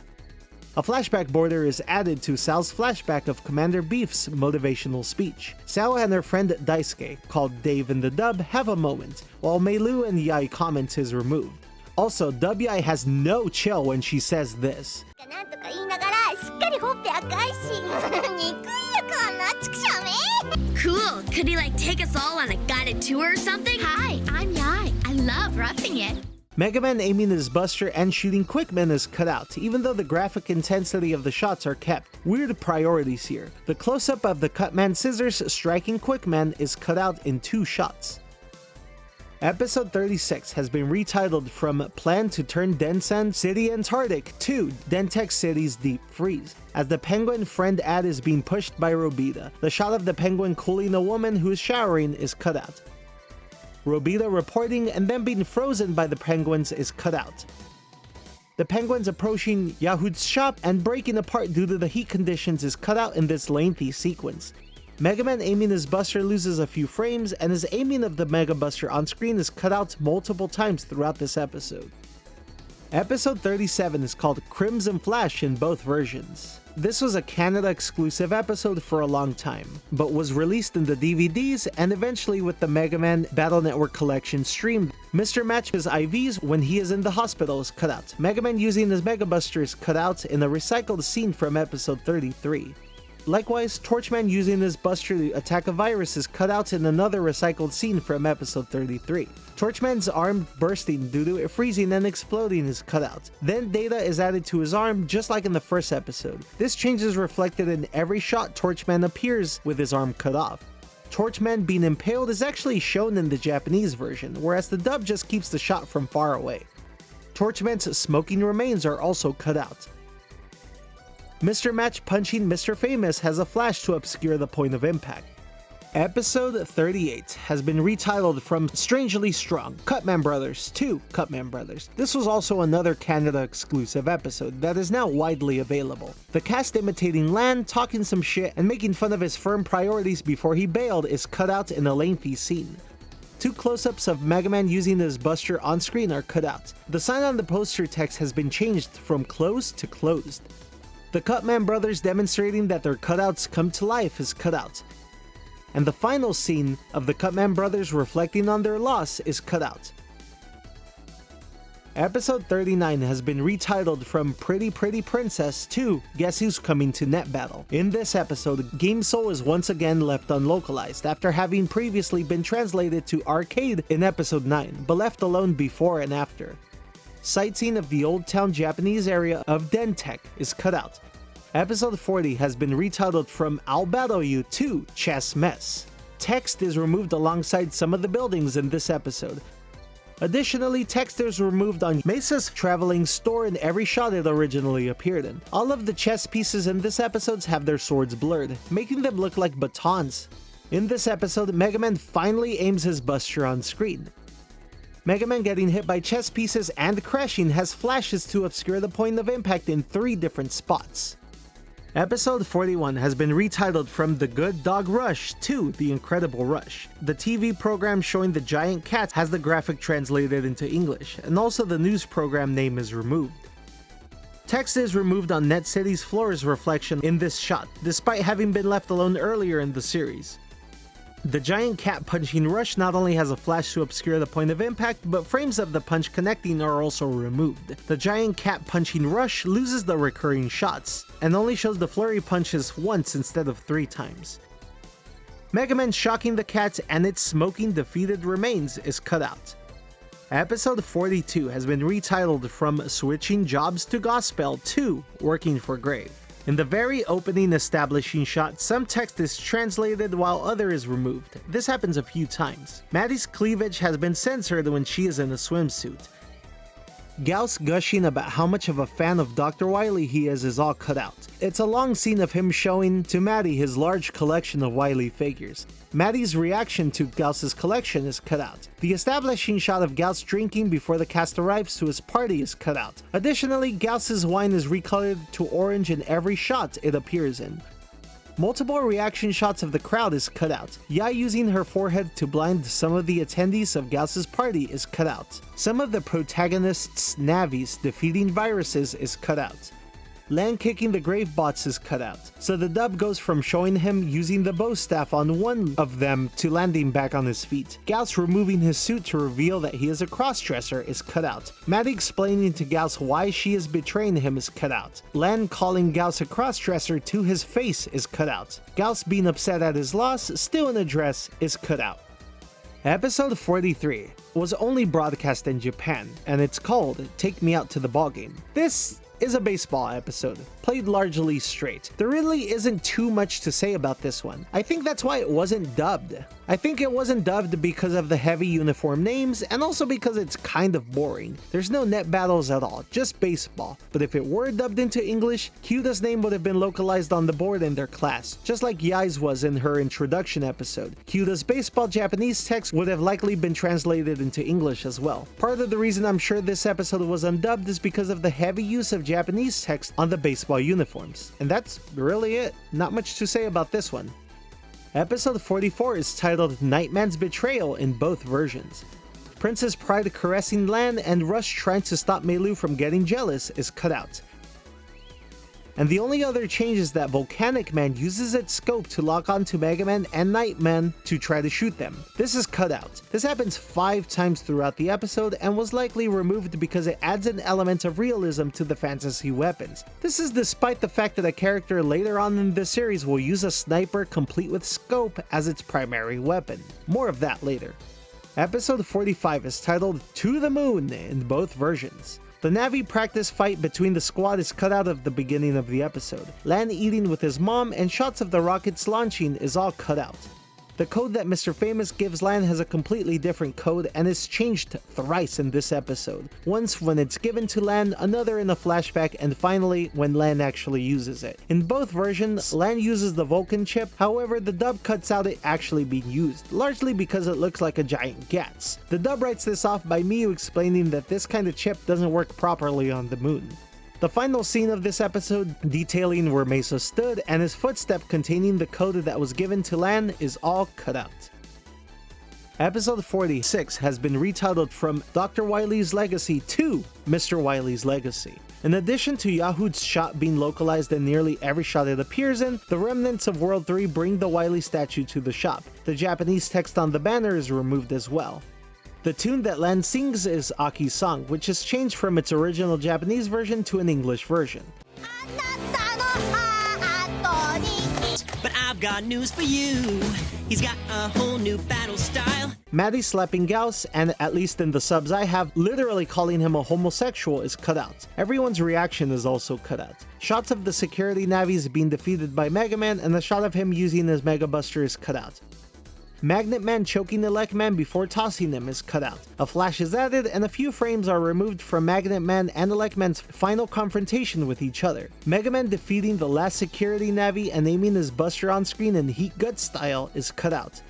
A flashback border is added to Sal's flashback of Commander Beef's motivational speech. Sal and her friend Daisuke, called Dave in the dub, have a moment, while Meilu and Yai comment is removed. Also, Dub Yai has no chill when she says this. Cool. Could he take us all on a guided tour or something? Hi, I'm Yai. I love roughing it. Mega Man aiming his buster and shooting Quickman is cut out, even though the graphic intensity of the shots are kept. Weird priorities here. The close-up of the Cutman scissors striking Quickman is cut out in 2 shots. Episode 36 has been retitled from Plan to Turn Densen City Antarctic to Dentech City's Deep Freeze, as the penguin friend ad is being pushed by Robita. The shot of the penguin cooling a woman who is showering is cut out. Robita reporting and then being frozen by the penguins is cut out. The penguins approaching Yahoo's shop and breaking apart due to the heat conditions is cut out in this lengthy sequence. Mega Man aiming his buster loses a few frames, and his aiming of the Mega Buster on screen is cut out multiple times throughout this episode. Episode 37 is called Crimson Flash in both versions. This was a Canada exclusive episode for a long time, but was released in the DVDs and eventually with the Mega Man Battle Network collection streamed. Mr. Match's IVs when he is in the hospital is cut out. Mega Man using his Mega Buster is cut out in a recycled scene from episode 33. Likewise, Torchman using his buster to attack a virus is cut out in another recycled scene from episode 33. Torchman's arm bursting due to it freezing and exploding is cut out. Then data is added to his arm just like in the first episode. This change is reflected in every shot Torchman appears with his arm cut off. Torchman being impaled is actually shown in the Japanese version, whereas the dub just keeps the shot from far away. Torchman's smoking remains are also cut out. Mr. Match punching Mr. Famous has a flash to obscure the point of impact. Episode 38 has been retitled from Strangely Strong, Cutman Brothers to Cutman Brothers. This was also another Canada exclusive episode that is now widely available. The cast imitating Lan, talking some shit, and making fun of his firm priorities before he bailed is cut out in a lengthy scene. 2 close-ups of Mega Man using his buster on screen are cut out. The sign on the poster text has been changed from closed to closed. The Cutman Brothers demonstrating that their cutouts come to life is cut out. And the final scene of the Cutman Brothers reflecting on their loss is cut out. Episode 39 has been retitled from Pretty Pretty Princess to Guess Who's Coming to Net Battle. In this episode, Game Soul is once again left unlocalized after having previously been translated to arcade in episode 9, but left alone before and after. Sightseeing of the old town Japanese area of Dentech is cut out. Episode 40 has been retitled from I'll Battle You to Chess Mess. Text is removed alongside some of the buildings in this episode. Additionally, text is removed on Mesa's traveling store in every shot it originally appeared in. All of the chess pieces in this episode have their swords blurred, making them look like batons. In this episode, Mega Man finally aims his buster on screen. Mega Man getting hit by chess pieces and crashing has flashes to obscure the point of impact in 3 different spots. Episode 41 has been retitled from The Good Dog Rush to The Incredible Rush. The TV program showing the giant cat has the graphic translated into English, and also the news program name is removed. Text is removed on Net City's floor's reflection in this shot, despite having been left alone earlier in the series. The giant cat punching rush not only has a flash to obscure the point of impact, but frames of the punch connecting are also removed. The giant cat punching rush loses the recurring shots, and only shows the flurry punches once instead of 3 times. Mega Man shocking the cat and its smoking defeated remains is cut out. Episode 42 has been retitled from Switching Jobs to Gospel to Working for Grave. In the very opening establishing shot, some text is translated while other is removed. This happens a few times. Maddie's cleavage has been censored when she is in a swimsuit. Gauss gushing about how much of a fan of Dr. Wily he is all cut out. It's a long scene of him showing to Maddie his large collection of Wily figures. Maddie's reaction to Gauss's collection is cut out. The establishing shot of Gauss drinking before the cast arrives to his party is cut out. Additionally, Gauss's wine is recolored to orange in every shot it appears in. Multiple reaction shots of the crowd is cut out. Yai using her forehead to blind some of the attendees of Gauss's party is cut out. Some of the protagonist's Navis defeating viruses is cut out. Lan kicking the grave bots is cut out, so the dub goes from showing him using the bow staff on one of them to landing back on his feet. Gauss removing his suit to reveal that he is a crossdresser is cut out. Maddie explaining to Gauss why she is betraying him is cut out. Lan calling Gauss a crossdresser to his face is cut out. Gauss being upset at his loss, still in a dress, is cut out. Episode 43 was only broadcast in Japan, and it's called Take Me Out to the Ballgame. This is a baseball episode, played largely straight. There really isn't too much to say about this one. I think that's why it wasn't dubbed. I think it wasn't dubbed because of the heavy uniform names, and also because it's kind of boring. There's no net battles at all, just baseball. But if it were dubbed into English, Kyuda's name would have been localized on the board in their class, just like Yai's was in her introduction episode. Kyuda's baseball Japanese text would have likely been translated into English as well. Part of the reason I'm sure this episode was undubbed is because of the heavy use of Japanese text on the baseball uniforms. And that's really it. Not much to say about this one. Episode 44 is titled Nightman's Betrayal in both versions. Princess Pride caressing Lan and Rush trying to stop Meilu from getting jealous is cut out. And the only other change is that Volcanic Man uses its scope to lock onto Mega Man and Nightman to try to shoot them. This is cut out. This happens 5 times throughout the episode and was likely removed because it adds an element of realism to the fantasy weapons. This is despite the fact that a character later on in the series will use a sniper complete with scope as its primary weapon. More of that later. Episode 45 is titled To the Moon in both versions. The Navi practice fight between the squad is cut out of the beginning of the episode. Lan eating with his mom and shots of the rockets launching is all cut out. The code that Mr. Famous gives Lan has a completely different code and is changed thrice in this episode. Once when it's given to Lan, another in a flashback, and finally when Lan actually uses it. In both versions, Lan uses the Vulcan chip, however the dub cuts out it actually being used, largely because it looks like a giant Gats. The dub writes this off by Miyu explaining that this kind of chip doesn't work properly on the moon. The final scene of this episode, detailing where Mesa stood and his footstep containing the code that was given to Lan, is all cut out. Episode 46 has been retitled from Dr. Wily's Legacy to Mr. Wily's Legacy. In addition to Yahoo's shot being localized in nearly every shot it appears in, the remnants of World 3 bring the Wily statue to the shop. The Japanese text on the banner is removed as well. The tune that Lan sings is Aki's song, which is changed from its original Japanese version to an English version. But I've got news for you. He's got a whole new battle style. Maddie slapping Gauss, and at least in the subs I have, literally calling him a homosexual is cut out. Everyone's reaction is also cut out. Shots of the security Navis being defeated by Mega Man and the shot of him using his Mega Buster is cut out. Magnet Man choking Elect Man before tossing him is cut out. A flash is added, and a few frames are removed from Magnet Man and Elect Man's final confrontation with each other. Mega Man defeating the last security Navi and aiming his buster on screen in Heat Gut style is cut out.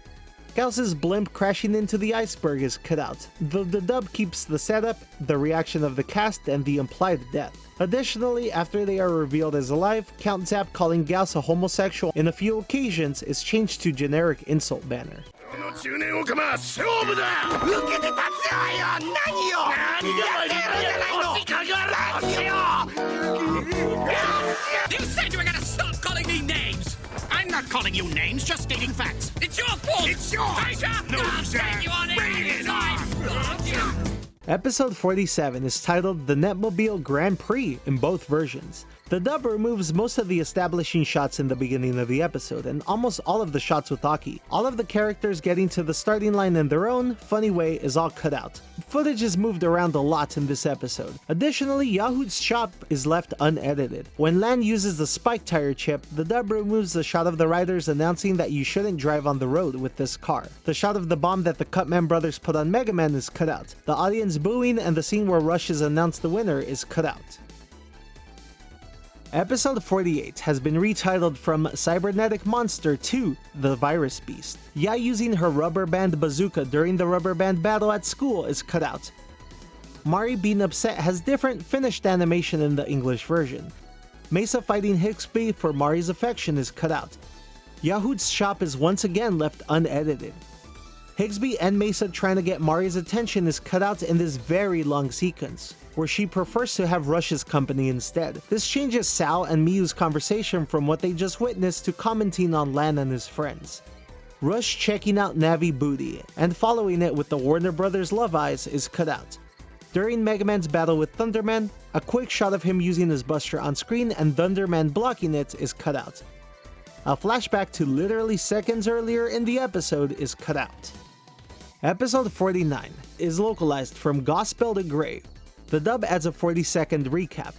Gauss's blimp crashing into the iceberg is cut out, though the dub keeps the setup, the reaction of the cast, and the implied death. Additionally, after they are revealed as alive, Count Zap calling Gauss a homosexual in a few occasions is changed to generic insult banner. You said you were gonna stop calling me names! I'm not calling you names, just stating facts. It's your fault! It's yours! Loser! Bring it on! Episode 47 is titled The Netmobile Grand Prix in both versions. The dub removes most of the establishing shots in the beginning of the episode, and almost all of the shots with Aki. All of the characters getting to the starting line in their own, funny way is all cut out. Footage is moved around a lot in this episode. Additionally, Yahoo's shop is left unedited. When Lan uses the spike tire chip, the dub removes the shot of the riders announcing that you shouldn't drive on the road with this car. The shot of the bomb that the Cutman brothers put on Mega Man is cut out. The audience booing and the scene where Rush is announced the winner is cut out. Episode 48 has been retitled from Cybernetic Monster to The Virus Beast. Ya using her rubber band bazooka during the rubber band battle at school is cut out. Mari being upset has different finished animation in the English version. Mesa fighting Higsby for Mari's affection is cut out. Yahoo's shop is once again left unedited. Higsby and Mesa trying to get Mari's attention is cut out in this very long sequence, where she prefers to have Rush's company instead. This changes Sal and Miyu's conversation from what they just witnessed to commenting on Lan and his friends. Rush checking out Navi booty, and following it with the Warner Brothers Love Eyes is cut out. During Mega Man's battle with Thunderman, a quick shot of him using his buster on screen and Thunderman blocking it is cut out. A flashback to literally seconds earlier in the episode is cut out. Episode 49 is localized from Gospel to Grey. The dub adds a 40-second recap.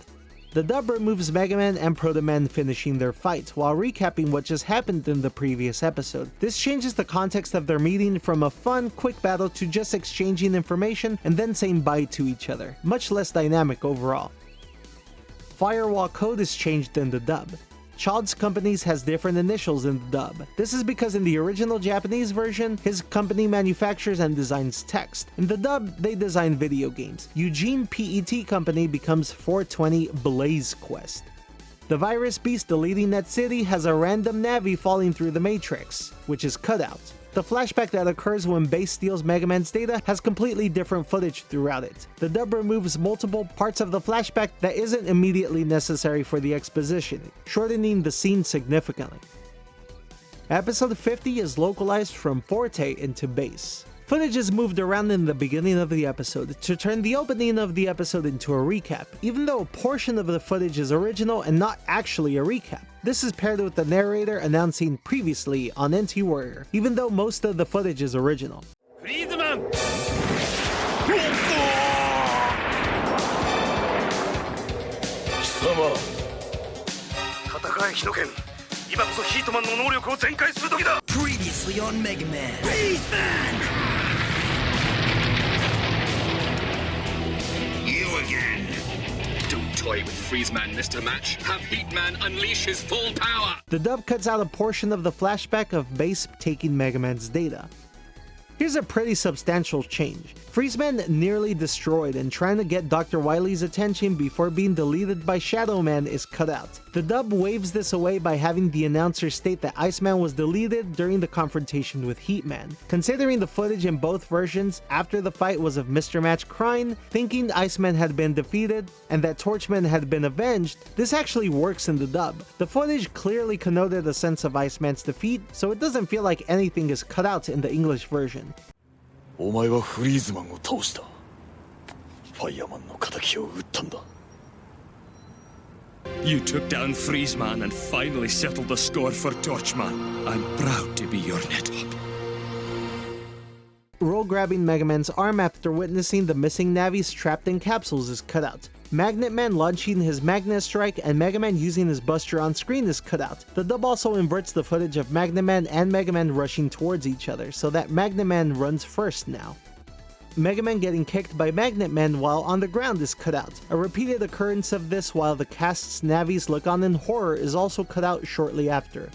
The dub removes Mega Man and Proto Man finishing their fight, while recapping what just happened in the previous episode. This changes the context of their meeting from a fun, quick battle to just exchanging information and then saying bye to each other. Much less dynamic overall. Firewall code is changed in the dub. Child's companies has different initials in the dub. This is because in the original Japanese version, his company manufactures and designs text. In the dub, they design video games. Eugene PET Company becomes 420 Blaze Quest. The Virus Beast deleting that city has a random Navi falling through the Matrix, which is cut out. The flashback that occurs when Base steals Mega Man's data has completely different footage throughout it. The dub removes multiple parts of the flashback that isn't immediately necessary for the exposition, shortening the scene significantly. Episode 50 is localized from Forte into Base. Footage is moved around in the beginning of the episode to turn the opening of the episode into a recap, even though a portion of the footage is original and not actually a recap. This is paired with the narrator announcing previously on NT Warrior, even though most of the footage is original. Friedman! 戦えヒノケン。今こそヒートマンの能力を全開する時だ。 Previously on Mega Man. You again. Don't toy with Freezeman, Mr. Match. Have Heatman unleash his full power. The dub cuts out a portion of the flashback of Base taking Mega Man's data. Here's a pretty substantial change. Freezeman nearly destroyed and trying to get Dr. Wily's attention before being deleted by Shadow Man is cut out. The dub waves this away by having the announcer state that Iceman was deleted during the confrontation with Heatman. Considering the footage in both versions after the fight was of Mr. Match crying, thinking Iceman had been defeated, and that Torchman had been avenged, this actually works in the dub. The footage clearly connoted a sense of Iceman's defeat, so it doesn't feel like anything is cut out in the English version. お前はフリーズマンを倒した。ファイヤーマンの敵を撃ったんだ。You took down Freezeman and finally settled the score for Torchman. I'm proud to be your netop. Roll grabbing Mega Man's arm after witnessing the missing Navis trapped in capsules is cut out. Magnet Man launching his Magnet Strike and Mega Man using his Buster on screen is cut out. The dub also inverts the footage of Magnet Man and Mega Man rushing towards each other, so that Magnet Man runs first now. Mega Man getting kicked by Magnet Man while on the ground is cut out. A repeated occurrence of this while the cast's Navis look on in horror is also cut out shortly after.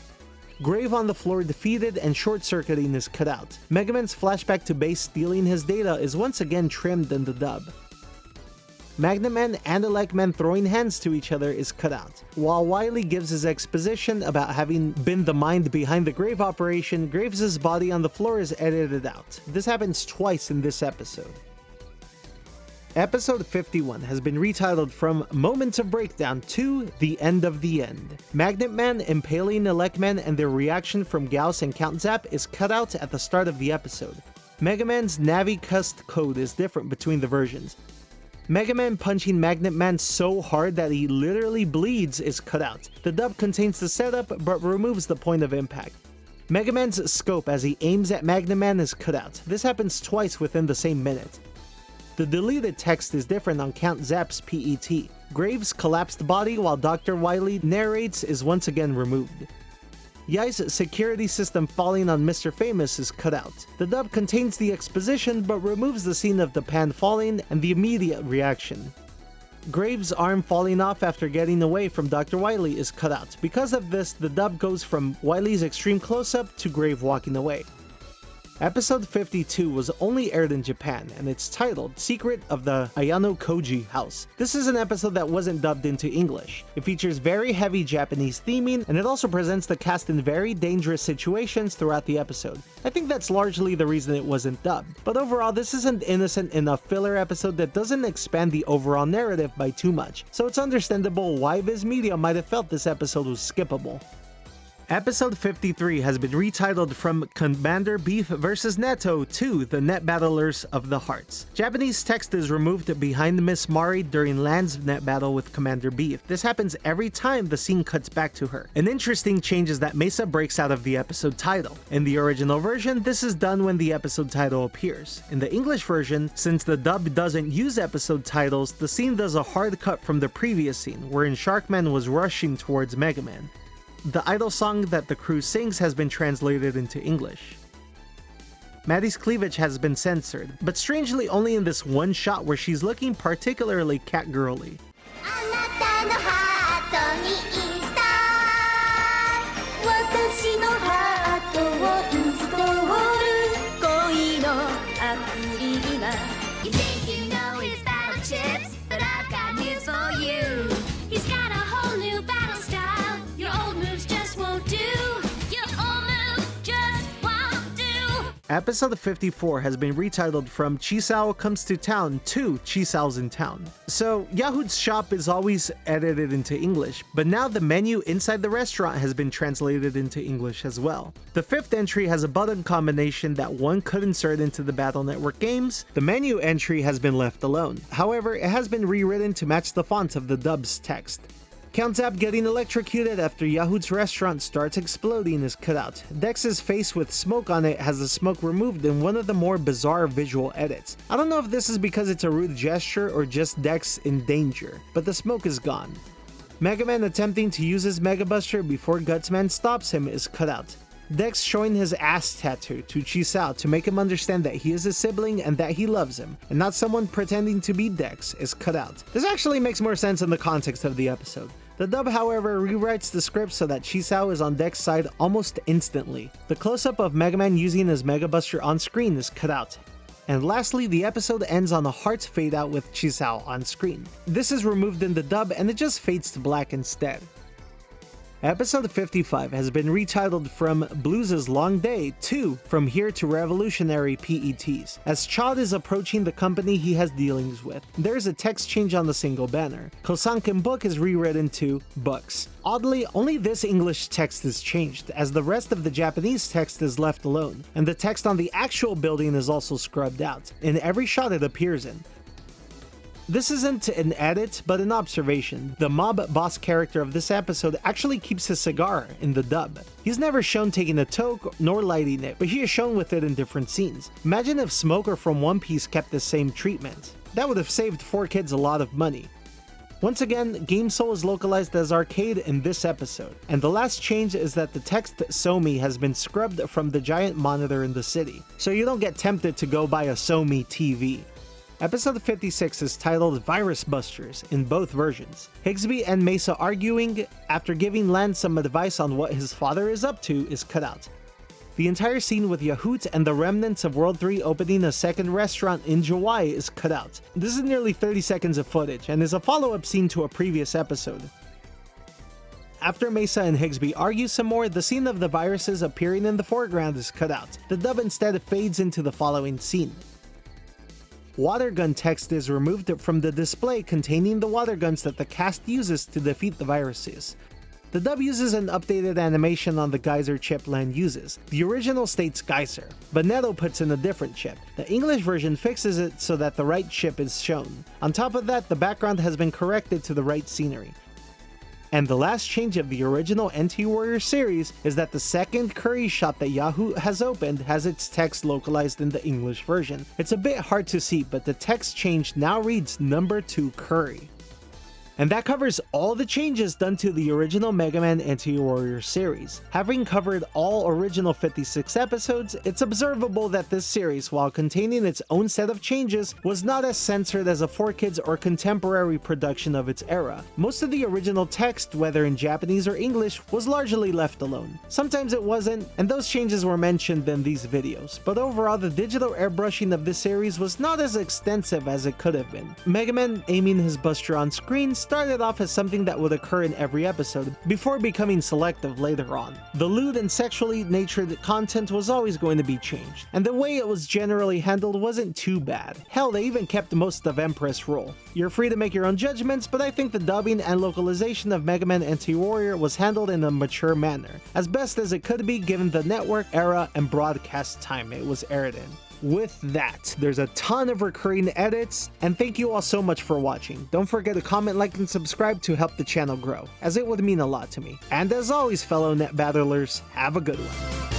Grave on the floor defeated and short-circuiting is cut out. Mega Man's flashback to base stealing his data is once again trimmed in the dub. Magnet Man and Elect Man throwing hands to each other is cut out. While Wily gives his exposition about having been the mind behind the Grave operation, Graves' body on the floor is edited out. This happens twice in this episode. Episode 51 has been retitled from Moments of Breakdown to The End of the End. Magnet Man impaling Elect Man and their reaction from Gauss and Count Zap is cut out at the start of the episode. Mega Man's Navi cust code is different between the versions. Mega Man punching Magnet Man so hard that he literally bleeds is cut out. The dub contains the setup but removes the point of impact. Mega Man's scope as he aims at Magnet Man is cut out. This happens twice within the same minute. The deleted text is different on Count Zap's PET. Graves' collapsed body while Dr. Wily narrates is once again removed. Yai's security system falling on Mr. Famous is cut out. The dub contains the exposition but removes the scene of the pan falling and the immediate reaction. Graves' arm falling off after getting away from Dr. Wily is cut out. Because of this, the dub goes from Wily's extreme close-up to Grave walking away. Episode 52 was only aired in Japan, and it's titled Secret of the Ayano Koji House. This is an episode that wasn't dubbed into English. It features very heavy Japanese theming, and it also presents the cast in very dangerous situations throughout the episode. I think that's largely the reason it wasn't dubbed. But overall, this is an innocent enough filler episode that doesn't expand the overall narrative by too much, so it's understandable why Viz Media might have felt this episode was skippable. Episode 53 has been retitled from Commander Beef vs. Neto to The Net Battlers of the Hearts. Japanese text is removed behind Miss Mari during Land's net battle with Commander Beef. This happens every time the scene cuts back to her. An interesting change is that Mesa breaks out of the episode title. In the original version, this is done when the episode title appears. In the English version, since the dub doesn't use episode titles, the scene does a hard cut from the previous scene, wherein Sharkman was rushing towards Mega Man. The idol song that the crew sings has been translated into English. Maddie's cleavage has been censored, but strangely only in this one shot where she's looking particularly catgirly. You think you know his battle chips, but I've got news for you. He's got a whole new battle style. Your old moves just won't do. Your old moves just won't do. Episode 54 has been retitled from Chisao Comes to Town to Chisao's in Town. So, Yahoo's shop is always edited into English, but now the menu inside the restaurant has been translated into English as well. The fifth entry has a button combination that one could insert into the Battle Network games. The menu entry has been left alone. However, it has been rewritten to match the font of the dub's text. Count Zap getting electrocuted after Yahoo's restaurant starts exploding is cut out. Dex's face with smoke on it has the smoke removed in one of the more bizarre visual edits. I don't know if this is because it's a rude gesture or just Dex in danger, but the smoke is gone. Mega Man attempting to use his Mega Buster before Gutsman stops him is cut out. Dex showing his ass tattoo to Chisao to make him understand that he is his sibling and that he loves him, and not someone pretending to be Dex is cut out. This actually makes more sense in the context of the episode. The dub, however, rewrites the script so that Chisao is on Dex's side almost instantly. The close-up of Mega Man using his Mega Buster on screen is cut out. And lastly, the episode ends on a heart fade out with Chisao on screen. This is removed in the dub and it just fades to black instead. Episode 55 has been retitled from Blues' Long Day to From Here to Revolutionary PETs, as Chad is approaching the company he has dealings with. There is a text change on the single banner. Kosanken Book is rewritten to Books. Oddly, only this English text is changed, as the rest of the Japanese text is left alone, and the text on the actual building is also scrubbed out, in every shot it appears in. This isn't an edit, but an observation. The mob boss character of this episode actually keeps his cigar in the dub. He's never shown taking a toke nor lighting it, but he is shown with it in different scenes. Imagine if Smoker from One Piece kept the same treatment. That would have saved 4Kids a lot of money. Once again, Game Soul is localized as arcade in this episode, and the last change is that the text Somi has been scrubbed from the giant monitor in the city, so you don't get tempted to go buy a Somi TV. Episode 56 is titled Virus Busters in both versions. Higsby and Mesa arguing after giving Lan some advice on what his father is up to is cut out. The entire scene with Yahoot and the remnants of World 3 opening a second restaurant in Hawaii is cut out. This is nearly 30 seconds of footage and is a follow-up scene to a previous episode. After Mesa and Higsby argue some more, the scene of the viruses appearing in the foreground is cut out. The dub instead fades into the following scene. Water gun text is removed from the display containing the water guns that the cast uses to defeat the viruses. The dub uses an updated animation on the geyser chip Lan uses. The original states geyser, but Neto puts in a different chip. The English version fixes it so that the right chip is shown. On top of that, the background has been corrected to the right scenery. And the last change of the original NT Warrior series is that the second curry shop that Yahoo has opened has its text localized in the English version. It's a bit hard to see, but the text change now reads number 2 curry. And that covers all the changes done to the original Mega Man NT Warrior series. Having covered all original 56 episodes, it's observable that this series, while containing its own set of changes, was not as censored as a 4Kids or contemporary production of its era. Most of the original text, whether in Japanese or English, was largely left alone. Sometimes it wasn't, and those changes were mentioned in these videos, but overall the digital airbrushing of this series was not as extensive as it could have been. Mega Man aiming his buster on screen started off as something that would occur in every episode, before becoming selective later on. The lewd and sexually natured content was always going to be changed, and the way it was generally handled wasn't too bad. Hell, they even kept most of Empress Rule. You're free to make your own judgments, but I think the dubbing and localization of Mega Man NT Warrior was handled in a mature manner, as best as it could be given the network, era, and broadcast time it was aired in. With that, there's a ton of recurring edits, and thank you all so much for watching. Don't forget to comment, like, and subscribe to help the channel grow, as it would mean a lot to me. And as always, fellow net battlers, have a good one.